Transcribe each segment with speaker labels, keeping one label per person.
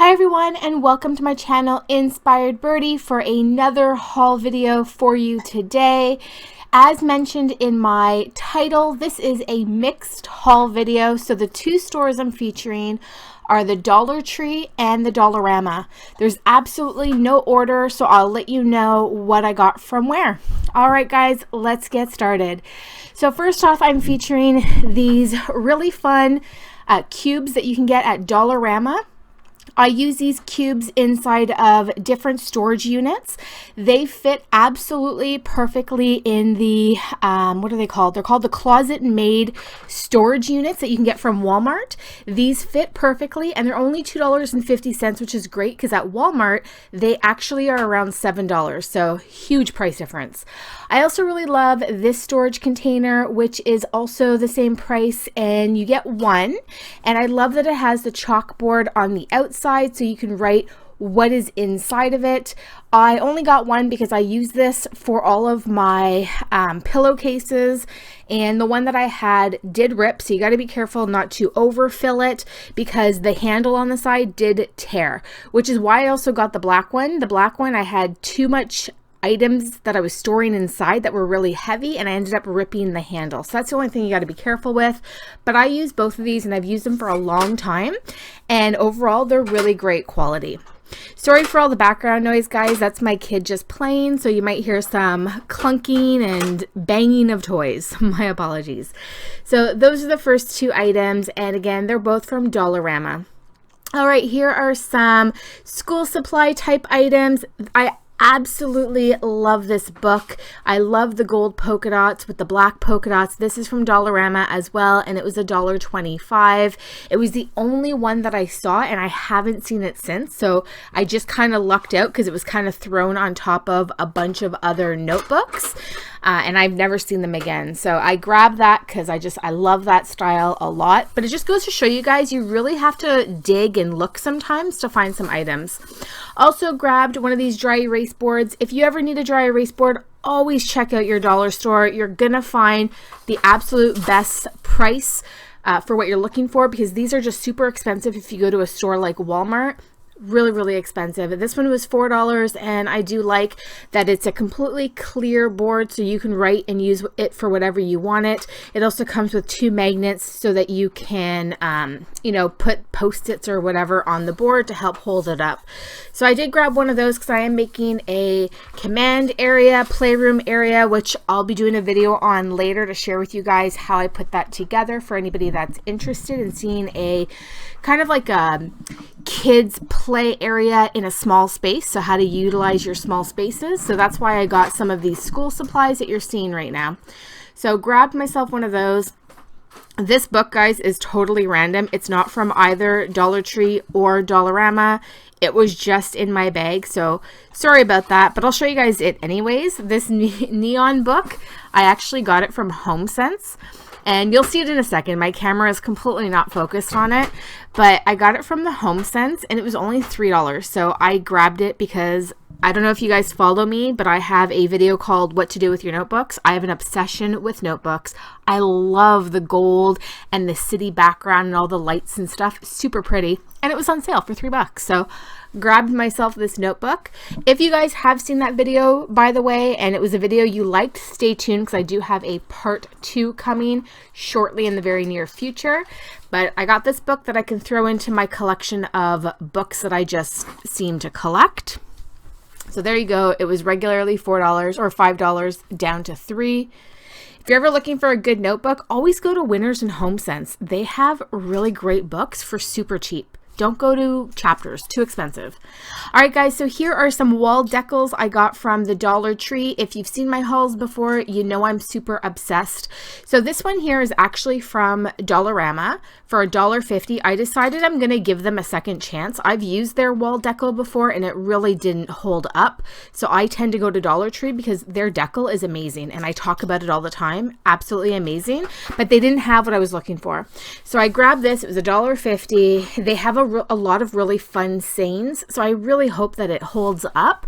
Speaker 1: Hi everyone, and welcome to my channel Inspired Birdie for another haul video for you today. As mentioned in my title, this is a mixed haul video. So the two stores I'm featuring are the Dollar Tree and the Dollarama. There's absolutely no order, so I'll let you know what I got from where. All right guys, let's get started. So first off, I'm featuring these really fun cubes that you can get at Dollarama. I use these cubes inside of different storage units. They fit absolutely perfectly in the, what are they called? They're called the closet-made storage units that you can get from Walmart. These fit perfectly, and they're only $2.50, which is great because at Walmart, they actually are around $7, so huge price difference. I also really love this storage container, which is also the same price, and you get one. And I love that it has the chalkboard on the outside, so you can write what is inside of it. I only got one because I use this for all of my pillowcases, and the one that I had did rip, so you got to be careful not to overfill it because the handle on the side did tear, which is why I also got the black one. The black one, I had too much items that I was storing inside that were really heavy, and I ended up ripping the handle. So that's the only thing you got to be careful with. But I use both of these, and I've used them for a long time, and overall they're really great quality. Sorry for all the background noise, guys. That's my kid just playing, so you might hear some clunking and banging of toys. My apologies. So those are the first two items, and again, they're both from Dollarama. All right, here are some school supply type items. I absolutely love this book. I love the gold polka dots with the black polka dots. This is from Dollarama as well, and it was $1.25. It was the only one that I saw, and I haven't seen it since, so I just kind of lucked out because it was kind of thrown on top of a bunch of other notebooks, and I've never seen them again. So I grabbed that because I love that style a lot. But it just goes to show you guys, you really have to dig and look sometimes to find some items. Also grabbed one of these dry erase boards. If you ever need a dry erase board, always check out your dollar store. You're gonna find the absolute best price for what you're looking for, because these are just super expensive if you go to a store like Walmart. Really expensive. This one was $4, and I do like that it's a completely clear board, so you can write and use it for whatever you want it. It also comes with two magnets so that you can you know, put post-its or whatever on the board to help hold it up. So I did grab one of those because I am making a command area, playroom area, which I'll be doing a video on later to share with you guys how I put that together for anybody that's interested in seeing a kind of like a kids play area in a small space, so how to utilize your small spaces. So that's why I got some of these school supplies that you're seeing right now. So grabbed myself one of those. This book, guys, is totally random. It's not from either Dollar Tree or Dollarama. It was just in my bag, so sorry about that, but I'll show you guys it anyways. This neon book, I actually got it from HomeSense. And you'll see it in a second. My camera is completely not focused on it, but I got it from the HomeSense, and it was only $3. So I grabbed it because I don't know if you guys follow me, but I have a video called What to Do with Your Notebooks. I have an obsession with notebooks. I love the gold and the city background and all the lights and stuff. Super pretty. And it was on sale for $3. So grabbed myself this notebook. If you guys have seen that video, by the way, and it was a video you liked, stay tuned because I do have a part 2 coming shortly in the very near future. But I got this book that I can throw into my collection of books that I just seem to collect. So there you go. It was regularly $4 or $5 down to $3. If you're ever looking for a good notebook, always go to Winners and HomeSense. They have really great books for super cheap. Don't go to Chapters, too expensive. All right, guys, so here are some wall decals I got from the Dollar Tree. If you've seen my hauls before, you know I'm super obsessed. So this one here is actually from Dollarama for $1.50. I decided I'm going to give them a second chance. I've used their wall decal before, and it really didn't hold up. So I tend to go to Dollar Tree because their decal is amazing, and I talk about it all the time. Absolutely amazing, but they didn't have what I was looking for. So I grabbed this. It was $1.50. They have a lot of really fun sayings, so I really hope that it holds up.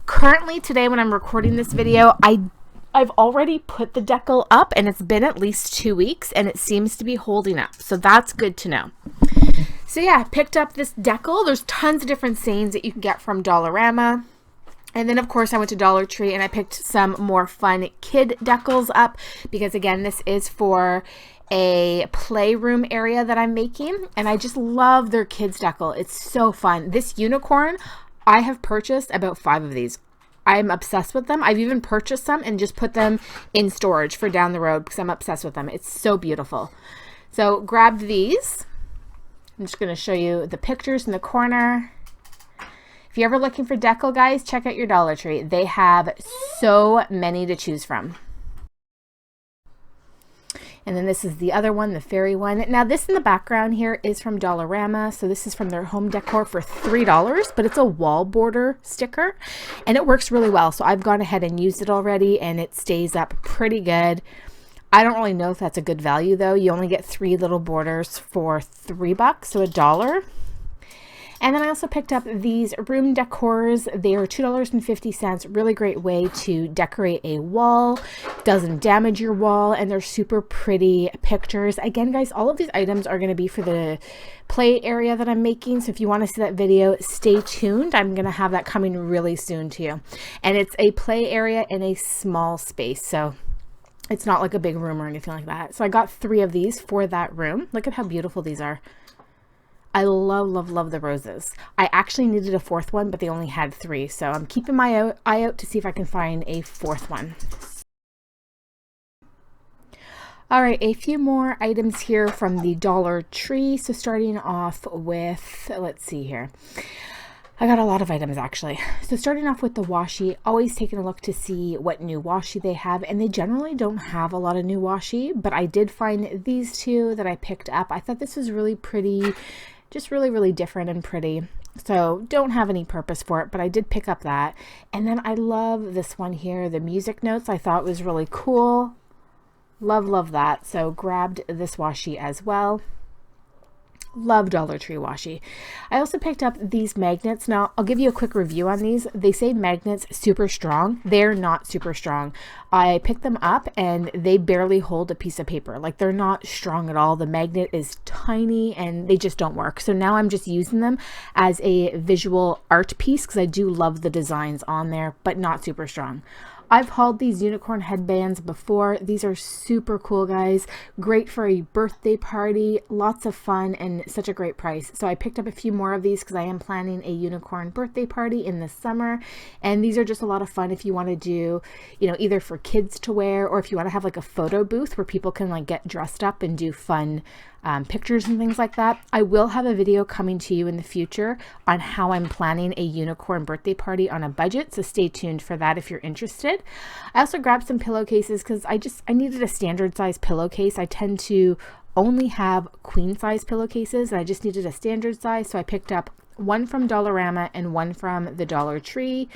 Speaker 1: Currently today when I'm recording this video, I've already put the decal up, and it's been at least 2 weeks, and it seems to be holding up, so that's good to know. So yeah, I picked up this decal. There's tons of different sayings that you can get from Dollarama. And then, of course, I went to Dollar Tree and I picked some more fun kid decals up because, again, this is for a playroom area that I'm making. And I just love their kids decal. It's so fun. This unicorn, I have purchased about 5 of these. I'm obsessed with them. I've even purchased some and just put them in storage for down the road because I'm obsessed with them. It's so beautiful. So grabbed these. I'm just going to show you the pictures in the corner. If you're ever looking for decal, guys, check out your Dollar Tree. They have so many to choose from. And then this is the other one, the fairy one. Now this in the background here is from Dollarama. So this is from their home decor for $3, but it's a wall border sticker and it works really well. So I've gone ahead and used it already and it stays up pretty good. I don't really know if that's a good value though. You only get 3 little borders for $3, so $1. And then I also picked up these room decors. They are $2.50. Really great way to decorate a wall. Doesn't damage your wall, and they're super pretty pictures. Again, guys, all of these items are going to be for the play area that I'm making. So if you want to see that video, stay tuned. I'm going to have that coming really soon to you. And it's a play area in a small space. So it's not like a big room or anything like that. So I got 3 of these for that room. Look at how beautiful these are. I love, love, love the roses. I actually needed a 4th one, but they only had 3. So I'm keeping my eye out to see if I can find a 4th one. All right, a few more items here from the Dollar Tree. So starting off with, let's see here. I got a lot of items actually. So starting off with the washi, always taking a look to see what new washi they have. And they generally don't have a lot of new washi, but I did find these 2 that I picked up. I thought this was really pretty. Just really, really different and pretty. So don't have any purpose for it, but I did pick up that. And then I love this one here, the music notes. I thought was really cool. Love, love that. So grabbed this washi as well. Love Dollar Tree washi. I also picked up these magnets. Now, I'll give you a quick review on these. They say magnets super strong. They're not super strong. I picked them up and they barely hold a piece of paper. Like they're not strong at all. The magnet is tiny and they just don't work. So now I'm just using them as a visual art piece because I do love the designs on there, but not super strong. I've hauled these unicorn headbands before. These are super cool, guys. Great for a birthday party. Lots of fun and such a great price. So I picked up a few more of these because I am planning a unicorn birthday party in the summer. And these are just a lot of fun if you want to do, you know, either for kids to wear or if you want to have like a photo booth where people can like get dressed up and do fun pictures and things like that. I will have a video coming to you in the future on how I'm planning a unicorn birthday party on a budget, so stay tuned for that if you're interested. I also grabbed some pillowcases because I needed a standard size pillowcase. I tend to only have queen size pillowcases and I just needed a standard size, so I picked up one from Dollarama and one from the Dollar Tree.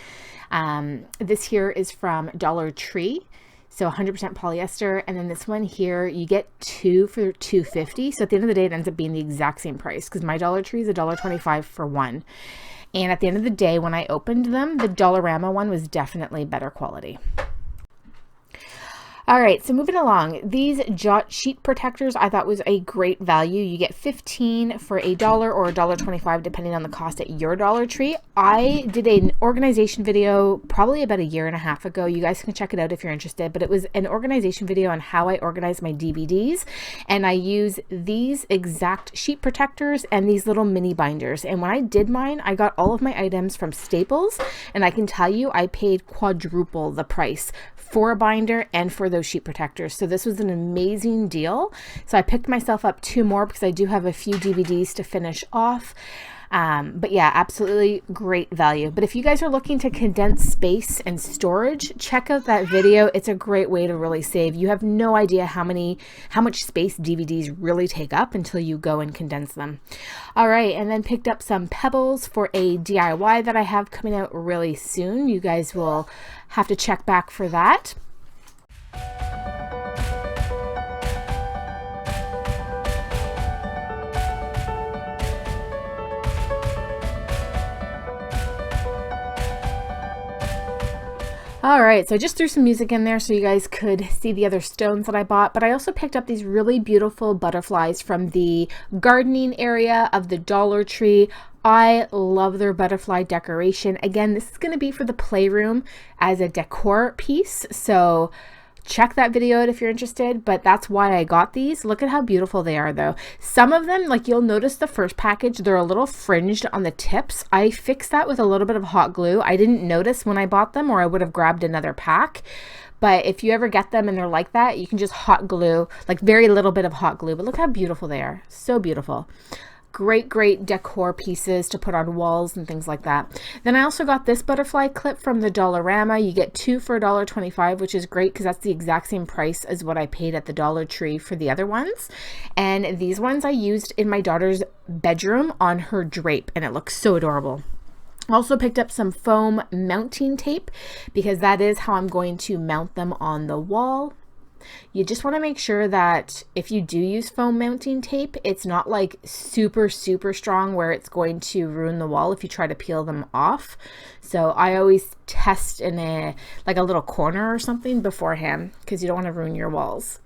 Speaker 1: This here is from Dollar Tree. So 100% polyester. And then this one here, you get 2 for $2.50. So at the end of the day, it ends up being the exact same price because my Dollar Tree is $1.25 for one. And at the end of the day, when I opened them, the Dollarama one was definitely better quality. All right, so moving along, these jot sheet protectors I thought was a great value. You get 15 for $1 or $1.25 depending on the cost at your Dollar Tree. I did an organization video probably about 1.5 years ago. You guys can check it out if you're interested, but it was an organization video on how I organize my DVDs, and I use these exact sheet protectors and these little mini binders. And when I did mine, I got all of my items from Staples, and I can tell you I paid quadruple the price for a binder and for those sheet protectors. So this was an amazing deal. So I picked myself up 2 more because I do have a few DVDs to finish off. But yeah, absolutely great value. But if you guys are looking to condense space and storage, check out that video. It's a great way to really save. You have no idea how much space DVDs really take up until you go and condense them. All right, and then picked up some pebbles for a DIY that I have coming out really soon. You guys will have to check back for that. All right, so I just threw some music in there so you guys could see the other stones that I bought, but I also picked up these really beautiful butterflies from the gardening area of the Dollar Tree. I love their butterfly decoration. Again, this is going to be for the playroom as a decor piece, so check that video out if you're interested, but that's why I got these. Look at how beautiful they are though. Some of them, like you'll notice the first package, they're a little fringed on the tips. I fixed that with a little bit of hot glue. I didn't notice when I bought them, or I would have grabbed another pack. But if you ever get them and they're like that, you can just hot glue, like very little bit of hot glue, but look how beautiful they are. So beautiful. Great decor pieces to put on walls and things like that. Then I also got this butterfly clip from the Dollarama. You get 2 for $1.25, which is great because that's the exact same price as what I paid at the Dollar Tree for the other ones. And these ones I used in my daughter's bedroom on her drape, and it looks so adorable. Also picked up some foam mounting tape because that is how I'm going to mount them on the wall. You just want to make sure that if you do use foam mounting tape, it's not like super strong where it's going to ruin the wall if you try to peel them off. So I always test in a little corner or something beforehand, because you don't want to ruin your walls,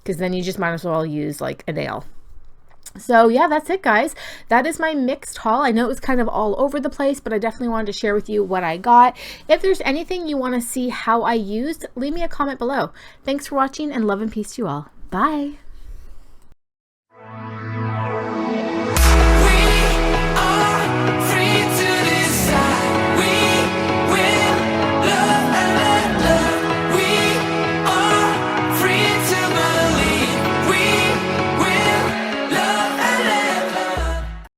Speaker 1: because then you just might as well use like a nail. So yeah, that's it guys. That is my mixed haul. I know it was kind of all over the place, but I definitely wanted to share with you what I got. If there's anything you want to see how I used, leave me a comment below. Thanks for watching, and love and peace to you all. Bye.